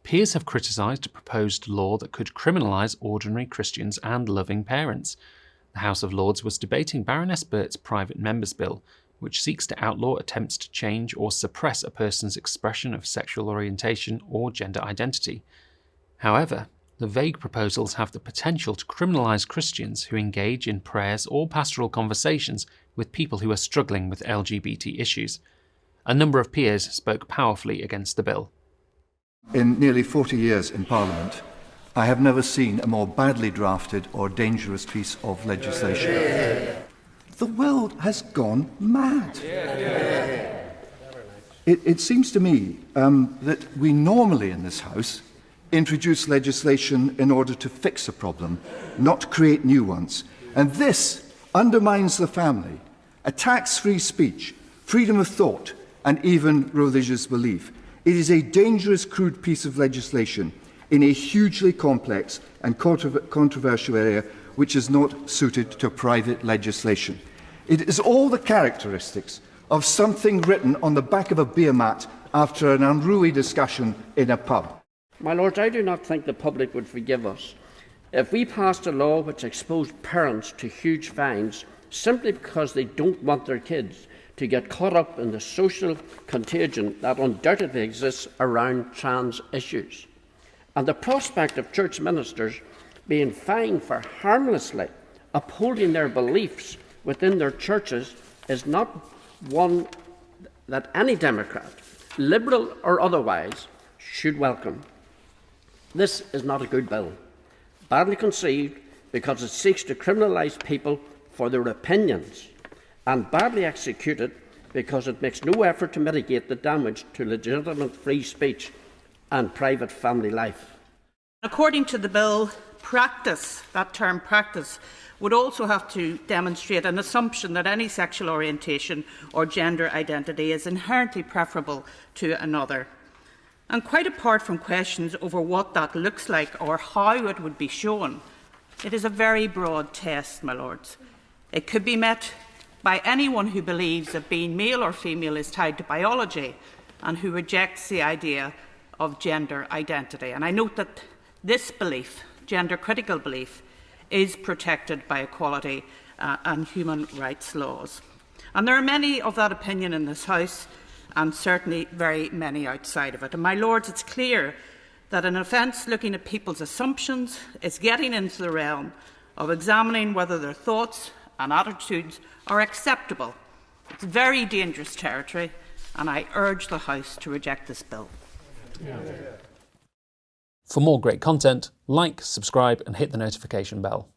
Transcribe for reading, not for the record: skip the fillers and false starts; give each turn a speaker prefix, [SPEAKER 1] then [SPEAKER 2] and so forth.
[SPEAKER 1] peers have criticised a proposed law that could criminalise ordinary Christians and loving parents. The House of Lords was debating Baroness Burt's private member's bill, which seeks to outlaw attempts to change or suppress a person's expression of sexual orientation or gender identity. However, the vague proposals have the potential to criminalise Christians who engage in prayers or pastoral conversations with people who are struggling with LGBT issues. A number of peers spoke powerfully against the bill.
[SPEAKER 2] In nearly 40 years in Parliament, I have never seen a more badly drafted or dangerous piece of legislation. The world has gone mad. It seems to me that we normally in this House introduce legislation in order to fix a problem, not create new ones. And this undermines the family, attacks free speech, freedom of thought, and even religious belief. It is a dangerous, crude piece of legislation in a hugely complex and controversial area which is not suited to private legislation. It is all the characteristics of something written on the back of a beer mat after an unruly discussion in a pub.
[SPEAKER 3] My Lords, I do not think the public would forgive us if we passed a law which exposed parents to huge fines simply because they don't want their kids to get caught up in the social contagion that undoubtedly exists around trans issues. And the prospect of church ministers being fined for harmlessly upholding their beliefs within their churches is not one that any Democrat, liberal or otherwise, should welcome. This is not a good bill, badly conceived because it seeks to criminalise people for their opinions, and badly executed because it makes no effort to mitigate the damage to legitimate free speech and private family life.
[SPEAKER 4] According to the bill, practice, that term practice, would also have to demonstrate an assumption that any sexual orientation or gender identity is inherently preferable to another. And quite apart from questions over what that looks like or how it would be shown, it is a very broad test, my Lords. It could be met by anyone who believes that being male or female is tied to biology and who rejects the idea of gender identity. And I note that this belief, gender-critical belief, is protected by equality and human rights laws. And there are many of that opinion in this House, and certainly very many outside of it. And my Lords, it's clear that an offence looking at people's assumptions is getting into the realm of examining whether their thoughts and attitudes are acceptable. It's very dangerous territory, and I urge the House to reject this bill.
[SPEAKER 1] For more great content, like, subscribe and hit the notification bell.